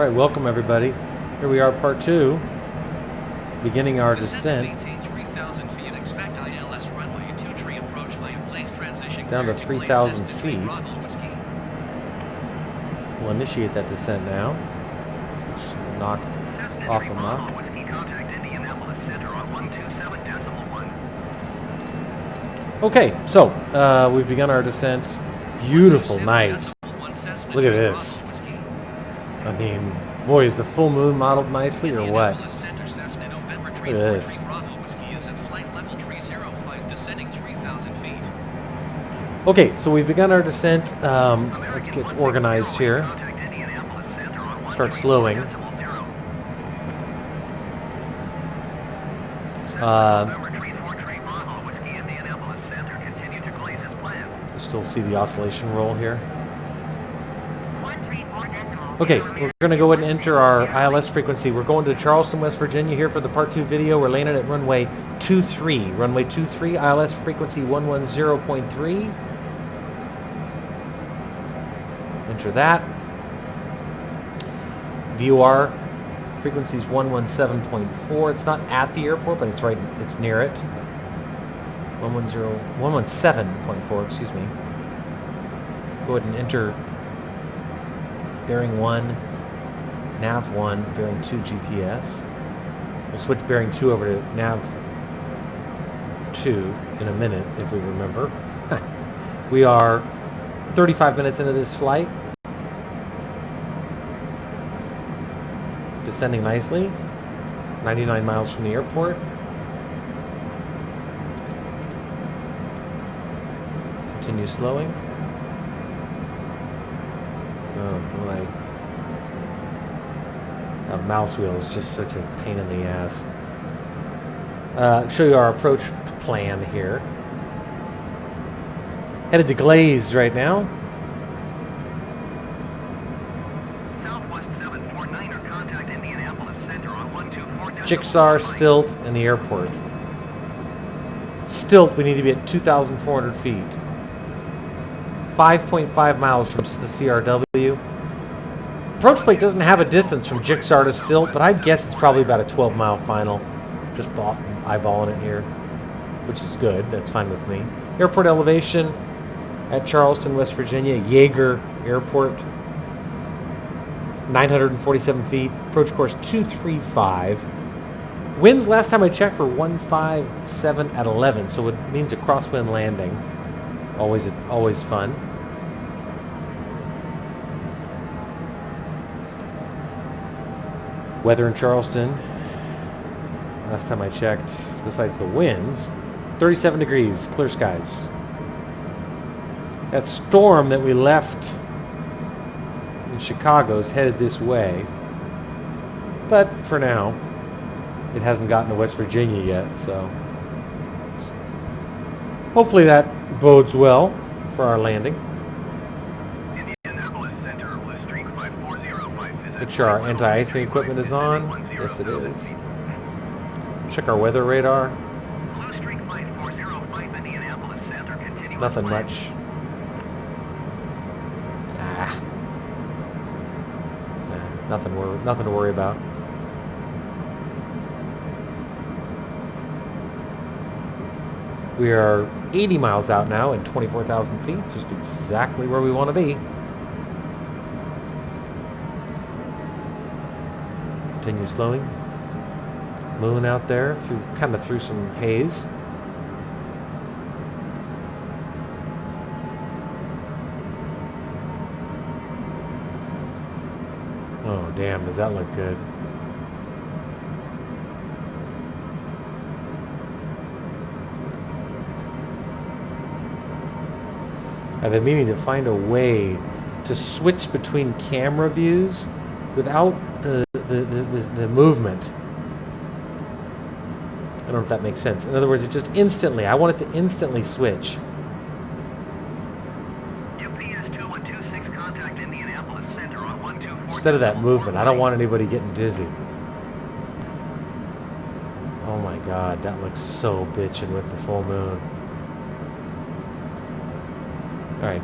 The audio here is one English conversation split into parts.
All right, welcome everybody. Here we are, part 2, beginning our descent. Down to 3,000 feet. We'll initiate that descent now. Just knock off a Mach. Okay, so we've begun our descent. Beautiful night. Look at this. I mean, boy, is the full moon modeled nicely or what? Look at this. Okay, so we've begun our descent. Let's get organized here. Start slowing. You still see the oscillation roll here. Okay, we're going to go ahead and enter our ILS frequency. We're going to Charleston, West Virginia here for the part 2 video. We're landing at runway 23. Runway 23, ILS frequency 110.3. Enter that. VOR frequency is 117.4. It's not at the airport, but it's near it. 117.4, excuse me. Go ahead and enter bearing 1, nav 1, bearing 2 GPS. We'll switch bearing 2 over to nav 2 in a minute, if we remember. We are 35 minutes into this flight. Descending nicely. 99 miles from the airport. Continue slowing. Oh boy. A mouse wheel is just such a pain in the ass. Show you our approach plan here. Headed to Glaze right now. Jigsaw, Stilt, and the airport. Stilt, we need to be at 2,400 feet. 5.5 miles from the CRW. Approach plate doesn't have a distance from Jigsaw to Stilt, but I'd guess it's probably about a 12-mile final. Just eyeballing it here, which is good. That's fine with me. Airport elevation at Charleston, West Virginia. Yeager Airport. 947 feet. Approach course 235. Winds last time I checked were 157 at 11, so it means a crosswind landing. Always fun. Weather in Charleston, last time I checked, besides the winds, 37 degrees, clear skies. That storm that we left in Chicago is headed this way, but for now, it hasn't gotten to West Virginia yet, so hopefully that bodes well for our landing. Make sure our anti-icing equipment is on. Yes, it is. Check our weather radar. Nothing much. Nothing to worry about. We are 80 miles out now and 24,000 feet, just exactly where we want to be. Continue slowing. Moon out there, kind of through some haze. Oh, damn, does that look good? I've been meaning to find a way to switch between camera views without the movement. I don't know if that makes sense. In other words, it just instantly, I want it to instantly switch. Instead of that movement, I don't want anybody getting dizzy. Oh my God, that looks so bitchin' with the full moon. All right.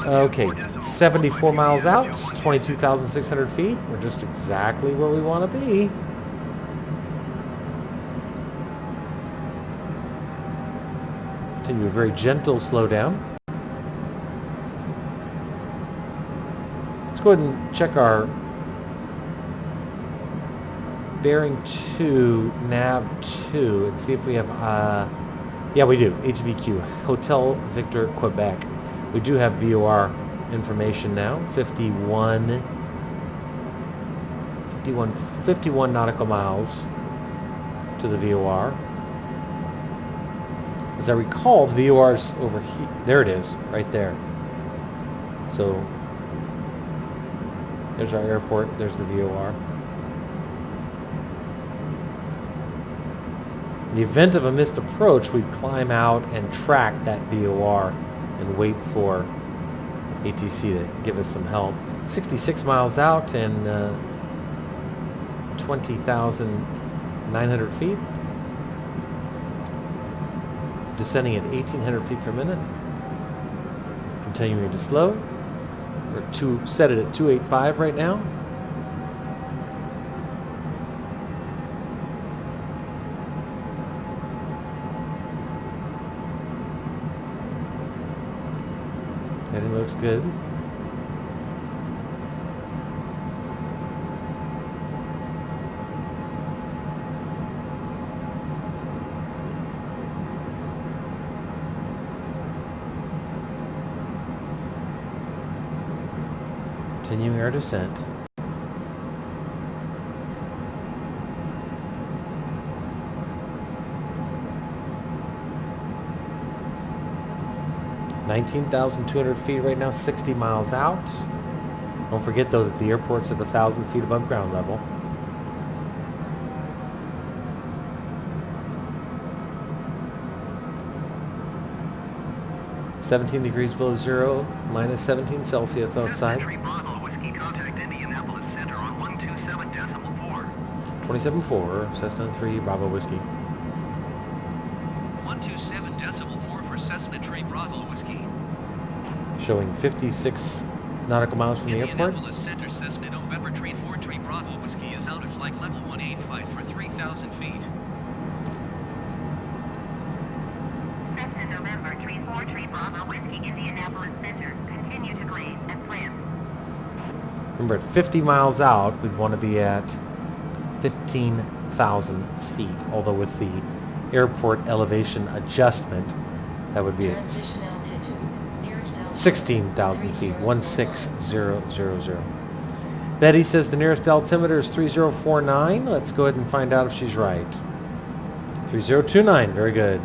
Okay, 74 miles out, 22,600 feet. We're just exactly where we want to be. Continue a very gentle slowdown. Let's go ahead and check our bearing 2, nav 2, and see if we have, yeah, we do, HVQ, Hotel Victor, Quebec. We do have VOR information now, 51 nautical miles to the VOR. As I recall, the VOR's over here. There it is, right there. So, there's our airport, there's the VOR. In the event of a missed approach, we'd climb out and track that VOR and wait for ATC to give us some help. 66 miles out and 20,900 feet. Descending at 1,800 feet per minute. Continuing to slow. We're set it at 285 right now. Everything looks good. Continuing our descent. (19,200 feet right now, 60 miles out. Don't forget though that the airport's at 1,000 feet above ground level. (17 degrees below zero, minus 17 Celsius outside. 27.4, Cessna 3 Bravo Whiskey. 127.4 for Cessna 3 Bravo Whiskey. Showing 56 nautical miles from the airport. Indianapolis Center Cessna November 343 Bravo Whiskey is out at flight level 185 for 3,000 feet. Cessna November 343 Bravo Whiskey, Indianapolis Center. Continue to grade and plan. Remember, at 50 miles out, we'd want to be at 15,000 feet. Although with the airport elevation adjustment, that would be at 16,000 feet, 16000. Betty says the nearest altimeter is 3049. Let's go ahead and find out if she's right. 3029, very good.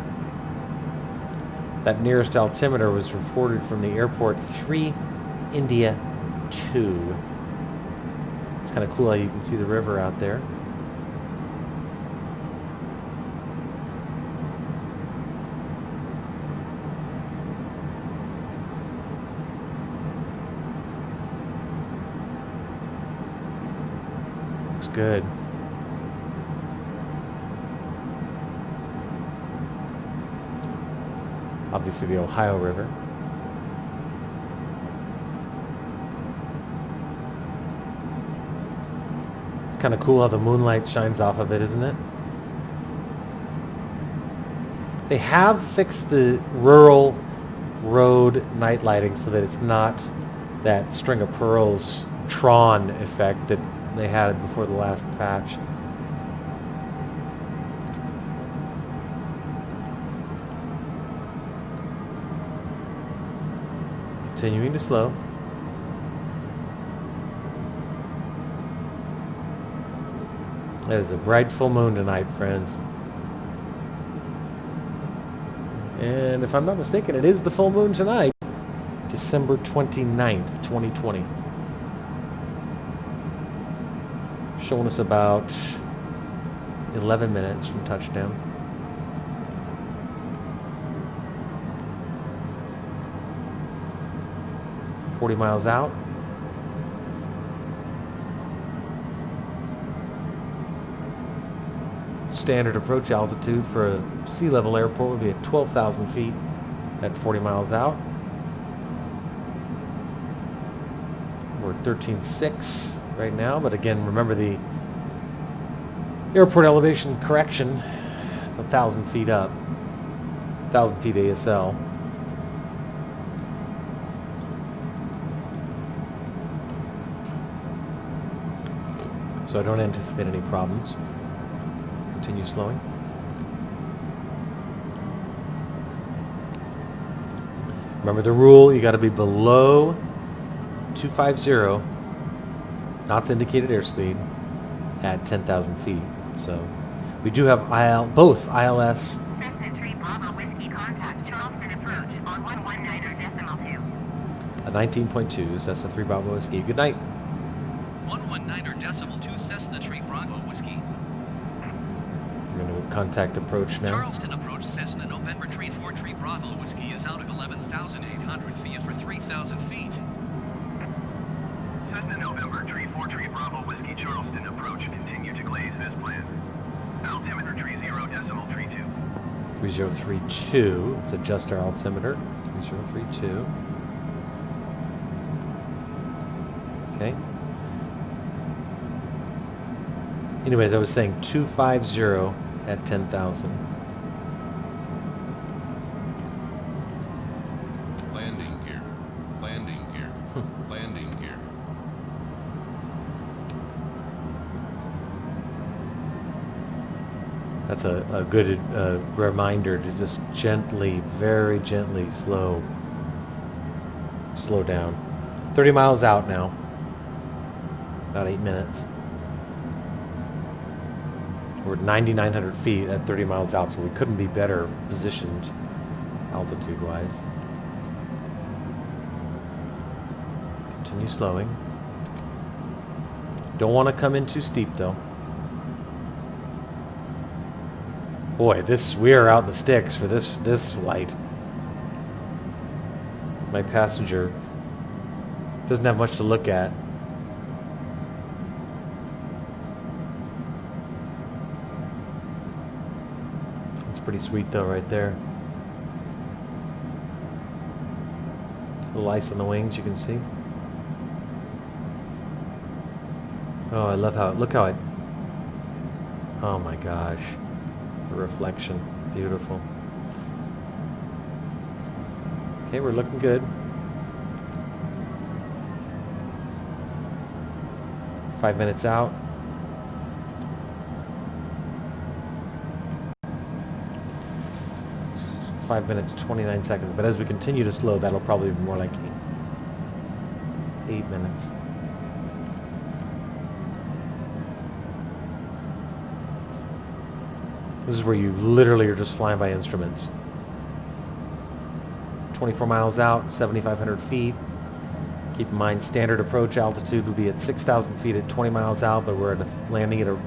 That nearest altimeter was reported from the airport 3 India 2. It's kind of cool how you can see the river out there. Looks good. Obviously the Ohio River. It's kind of cool how the moonlight shines off of it, isn't it? They have fixed the rural road night lighting so that it's not that string of pearls Tron effect that they had before the last patch. Continuing to slow. It is a bright full moon tonight, friends. And if I'm not mistaken, it is the full moon tonight, December 29th, 2020. Showing us about 11 minutes from touchdown. $40 miles out. Standard approach altitude for a sea level airport would be at 12,000 feet at 40 miles out. 13.6 right now, but again, remember the airport elevation correction. It's 1,000 feet up, 1,000 feet ASL. So I don't anticipate any problems. Continue slowing. Remember the rule, you got to be below 250 knots indicated airspeed at 10,000 feet. So we do have both ILS. Cessna 3 Bravo Whiskey contact Charleston approach on 119.2. A 19.2 Cessna 3 Bravo Whiskey. Good night. 119.2 Cessna 3 Bravo Whiskey. We're going to contact approach now. Charleston approach Cessna November 34 Bravo Whiskey is out at 11,800 feet for 3,000 feet. Cessna November 34 Bravo Whiskey Charleston approach. Continue to glaze as planned. Altimeter 30.32. 3032. Let's adjust our altimeter. 3032. Okay. Anyways, I was saying 250 at 10,000. Landing gear. Landing gear. Landing gear. That's a good reminder to just gently, very gently slow down. 30 miles out now. About 8 minutes. We're at 9,900 feet at 30 miles out, so we couldn't be better positioned altitude-wise. Continue slowing. Don't want to come in too steep, though. Boy, we are out in the sticks for this flight. My passenger doesn't have much to look at. It's pretty sweet though right there. A little ice on the wings, you can see. Oh, I love look how it, oh my gosh. The reflection, beautiful. Okay, we're looking good. 5 minutes out. 5 minutes, 29 seconds. But as we continue to slow, that'll probably be more like 8 minutes. This is where you literally are just flying by instruments. 24 miles out, 7,500 feet. Keep in mind, standard approach altitude would be at 6,000 feet at 20 miles out, but we're landing at an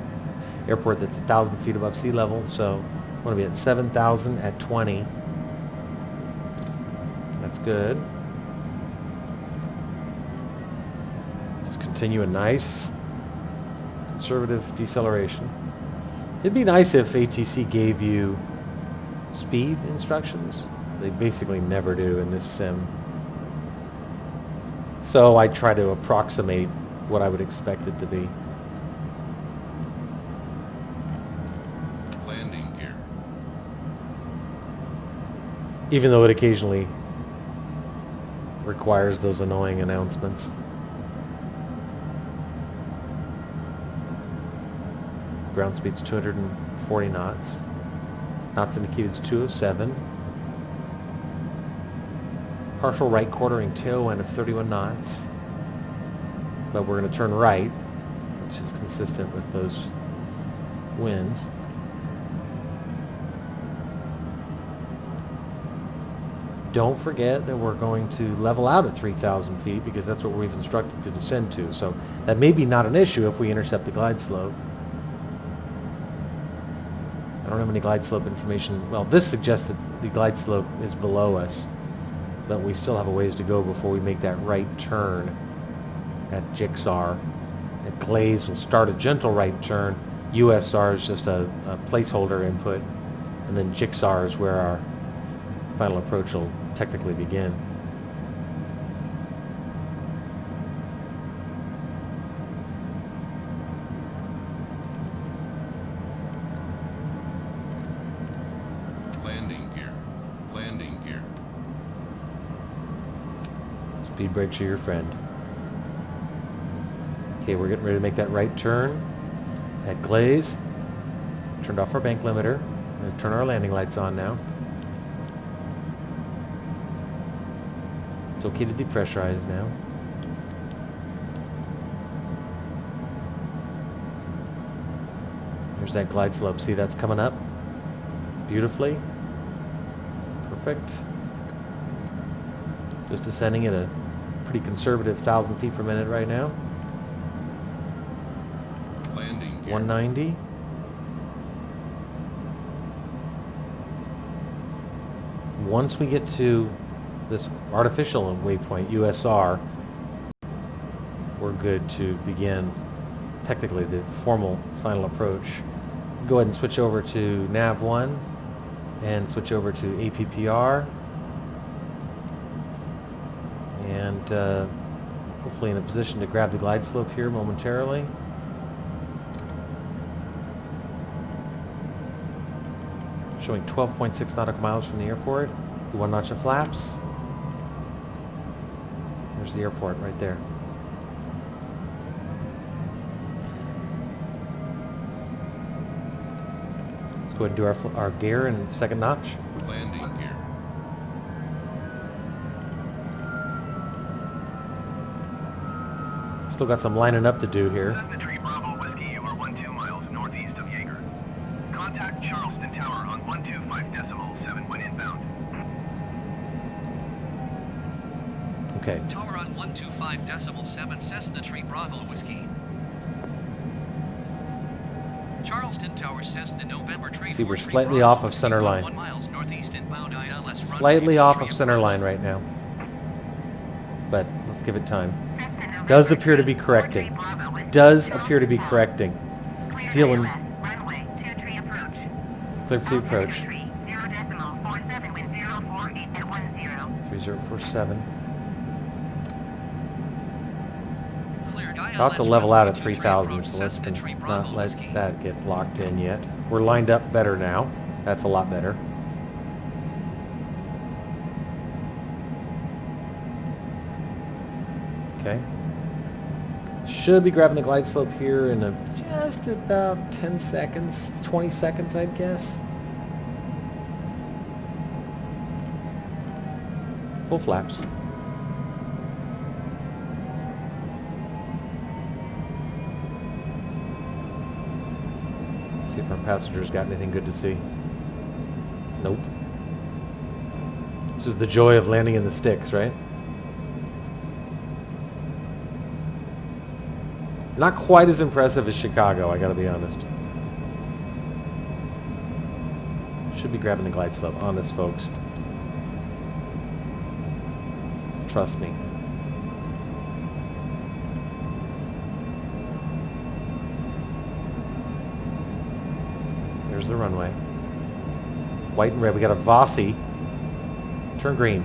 airport that's 1,000 feet above sea level, so we want to be at 7,000 at 20. That's good. Just continue a nice conservative deceleration. It'd be nice if ATC gave you speed instructions. They basically never do in this sim. So I try to approximate what I would expect it to be. Landing gear. Even though it occasionally requires those annoying announcements. Ground speed's 240 knots. Knots indicated is 207. Partial right quartering tailwind of 31 knots. But we're going to turn right, which is consistent with those winds. Don't forget that we're going to level out at 3,000 feet because that's what we've instructed to descend to. So that may be not an issue if we intercept the glide slope. I don't have any glide slope information. Well, this suggests that the glide slope is below us, but we still have a ways to go before we make that right turn at Jigsaw. At Glaze, we'll start a gentle right turn. USR is just a placeholder input, and then Jigsaw is where our final approach will technically begin. Speed brakes are your friend. Okay, we're getting ready to make that right turn at Glaze. Turned off our bank limiter. We're going to turn our landing lights on now. It's okay to depressurize now. There's that glide slope. See, that's coming up beautifully. Perfect. Just descending at a pretty conservative 1,000 feet per minute right now. Landing gear. 190. Once we get to this artificial waypoint, USR, we're good to begin technically the formal final approach. Go ahead and switch over to nav 1 and switch over to APPR, and hopefully in a position to grab the glide slope here momentarily. Showing 12.6 nautical miles from the airport. Do one notch of flaps. There's the airport right there. Let's go ahead and do our gear in second notch. Landing gear. Still got some lining up to do here. Cessna Tree Bravo Whiskey, you are 12 miles northeast of Yeager. Contact Charleston Tower on 125.7 when inbound. Okay. Tower on 125.7 Cessna Tree Bravo Whiskey. Charleston Tower Cessna November Tree. See, we're 43 slightly Bravo off of Whiskey, center line. 1 miles northeast inbound ILS runway Slightly off of 23 center approach. line right now. But let's give it time. Does appear to be correcting. Does appear to be correcting. It's dealing. Runway 23 approach. Clear for the approach. 0.47 wind 048 at 10. 3047. Cleared About to ILS level out at runway 3,000, 23 so let's Cessna Tree not Bravo let Whiskey. that get locked in yet. We're lined up better now. That's a lot better. Okay. Should be grabbing the glide slope here in just about 10 seconds, 20 seconds, I'd guess. Full flaps. See if our passengers got anything good to see. Nope. This is the joy of landing in the sticks, right? Not quite as impressive as Chicago, I gotta be honest. Should be grabbing the glide slope. Honest, folks. Trust me. There's the runway. White and red. We got a Vossi. Turn green.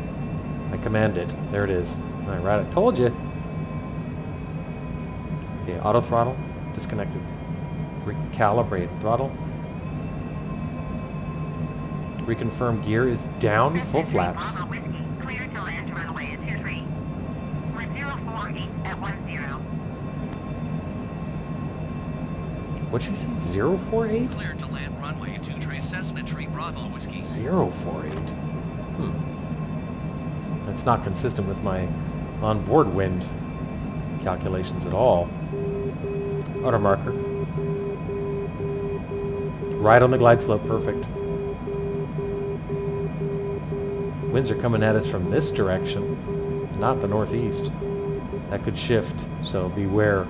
I command it. There it is. All right, right. I told you. Okay, auto throttle. Disconnected. Recalibrate throttle. Reconfirm gear is down. Full flaps. Bravo Whiskey, clear to land runway at 23. Wind 048 at 10. What'd she say? 048? Cleared to land runway 23 Cessna Tree Bravo Whiskey. 048. That's not consistent with my onboard wind calculations at all. Auto marker. Right on the glide slope, perfect. Winds are coming at us from this direction, not the northeast. That could shift, so beware.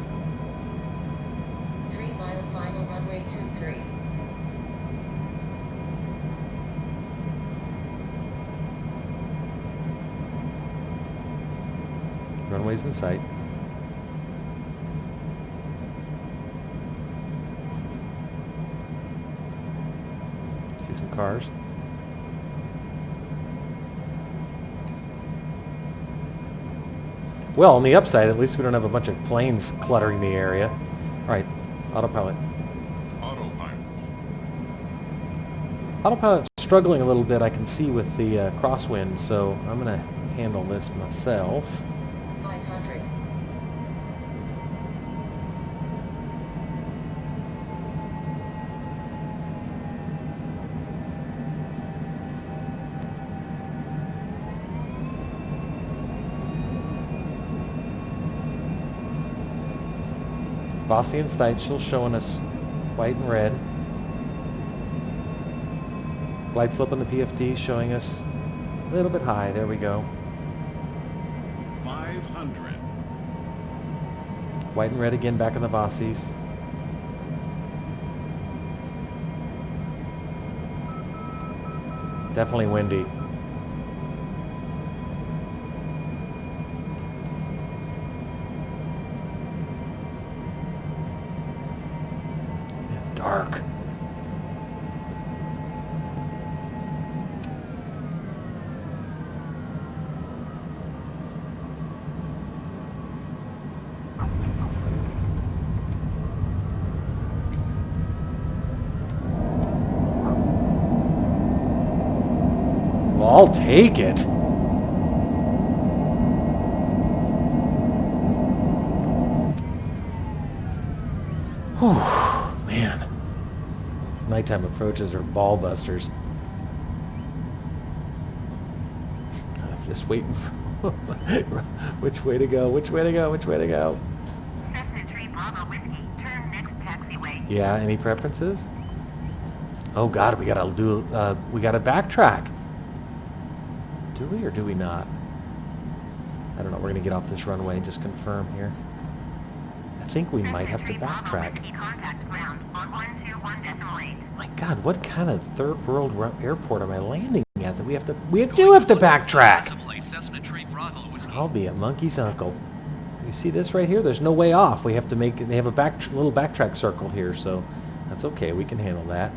3 mile final runway 23. Runway's in sight. See some cars. Well, on the upside, at least we don't have a bunch of planes cluttering the area. All right, autopilot. Autopilot. Autopilot's struggling a little bit, I can see, with the crosswind, so I'm going to handle this myself. Vossi and Stites still showing us white and red. Glide slope on the PFD showing us a little bit high. There we go. 500. White and red again back in the Vossis. Definitely windy. It's dark. Well, I'll take it. Whew, man. These nighttime approaches are ball busters. I'm just waiting for which way to go, which way to go, which way to go. Cessna 3 Bravo Whiskey, turn next taxiway. Yeah, any preferences? Oh God, we gotta backtrack. Do we or do we not? I don't know. We're gonna get off this runway and just confirm here. I think we might have to backtrack. Contact ground on 121.8. My God, what kind of third world airport am I landing at that we do have to backtrack? Cessna 3 Bravo Whiskey. I'll be a monkey's uncle. You see this right here? There's no way off. We have to make. They have a little backtrack circle here, so that's okay. We can handle that.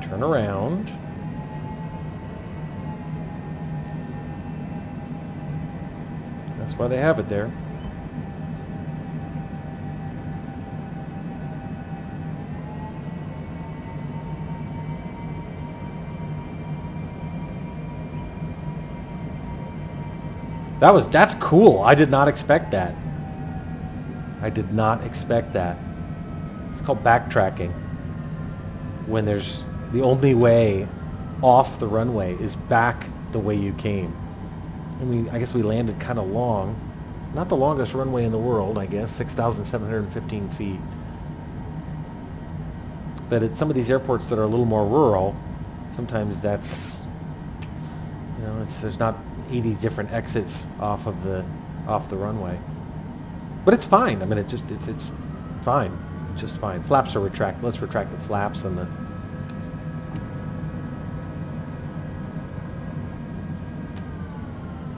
Turn around. That's why they have it there. That's cool. I did not expect that. I did not expect that. It's called backtracking. When there's the only way off the runway is back the way you came. And I guess we landed kind of long. Not the longest runway in the world, I guess, 6,715 feet. But at some of these airports that are a little more rural, sometimes that's, you know, there's not 80 different exits off the runway. But it's fine. I mean, it's fine. It's just fine. Flaps are retracted. Let's retract the flaps and the.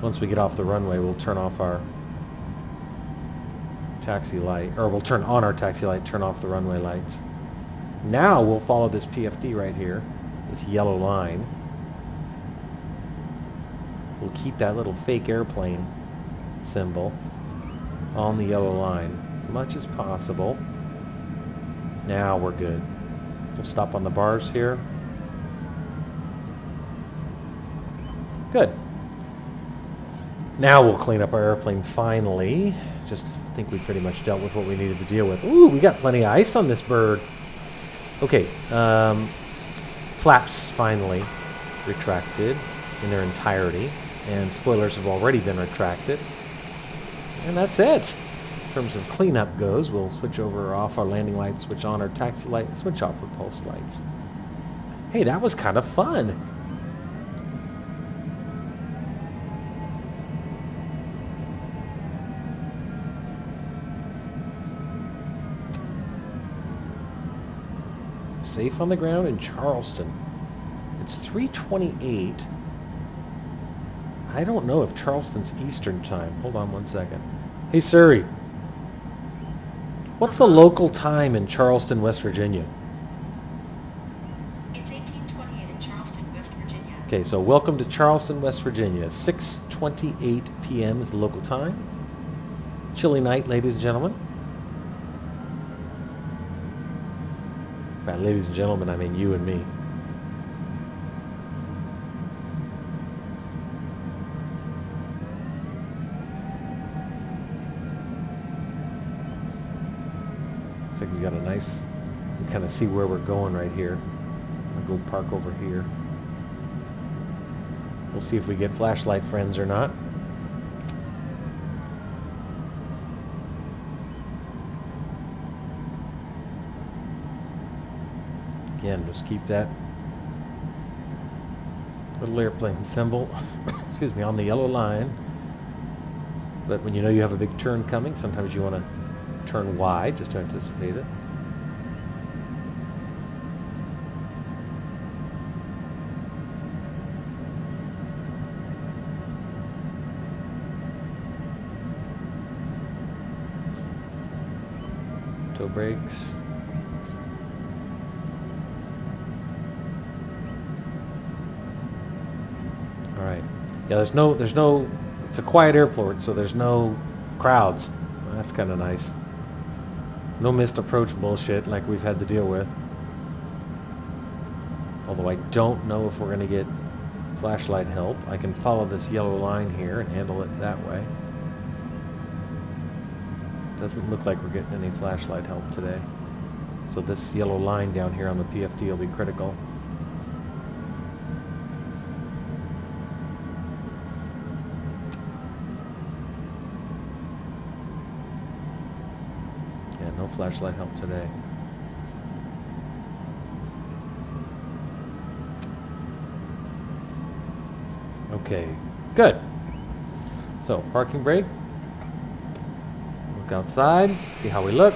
Once we get off the runway, we'll turn off our taxi light, or we'll turn on our taxi light, turn off the runway lights. Now we'll follow this PFD right here, this yellow line. We'll keep that little fake airplane symbol on the yellow line as much as possible. Now we're good. We'll stop on the bars here. Good. Now we'll clean up our airplane finally. Just think we pretty much dealt with what we needed to deal with. Ooh, we got plenty of ice on this bird. Okay, flaps finally retracted in their entirety, and spoilers have already been retracted. And that's it. In terms of cleanup goes, we'll switch over off our landing light, switch on our taxi light, and switch off repulse lights. Hey, that was kind of fun. Safe on the ground in Charleston. It's 3:28. I don't know if Charleston's Eastern time. Hold on one second. Hey Siri, what's the local time in Charleston, West Virginia? It's 1828 in Charleston, West Virginia. Okay, so welcome to Charleston, West Virginia. 6:28 p.m. is the local time. Chilly night, ladies and gentlemen. By ladies and gentlemen, I mean you and me. Looks like we got a nice, you kind of see where we're going right here. I'll go park over here. We'll see if we get flashlight friends or not. Again, just keep that little airplane symbol, excuse me, on the yellow line. But when you know you have a big turn coming, sometimes you want to turn wide just to anticipate it. Toe brakes. All right. Yeah, there's no, it's a quiet airport, so there's no crowds. Well, that's kind of nice. No missed approach bullshit like we've had to deal with. Although I don't know if we're going to get flashlight help. I can follow this yellow line here and handle it that way. Doesn't look like we're getting any flashlight help today. So this yellow line down here on the PFD will be critical. Yeah, no flashlight help today. Okay, good. So, parking brake. Look outside, see how we look.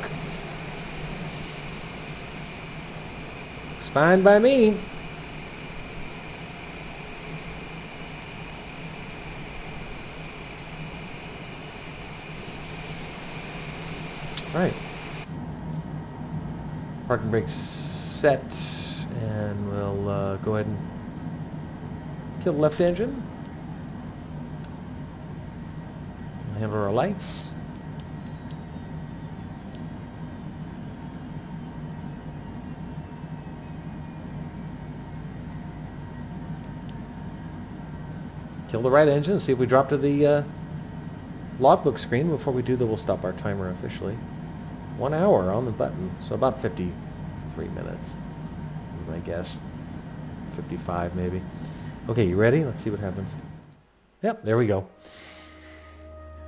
Looks fine by me. All right. Parking brake's set, and we'll go ahead and kill the left engine. Handle our lights. Kill the right engine, see if we drop to the logbook screen. Before we do that, we'll stop our timer officially. 1 hour on the button, so about 53 minutes, I guess. 55 maybe. Okay, you ready? Let's see what happens. Yep, there we go.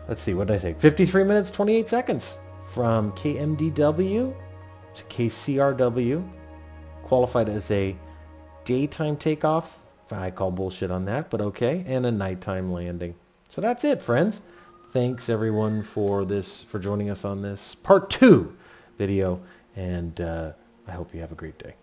Let's see, what did I say? 53 minutes, 28 seconds. From KMDW to KCRW. Qualified as a daytime takeoff. I call bullshit on that, but okay. And a nighttime landing. So that's it, friends. Thanks everyone for joining us on this part 2 video. And I hope you have a great day.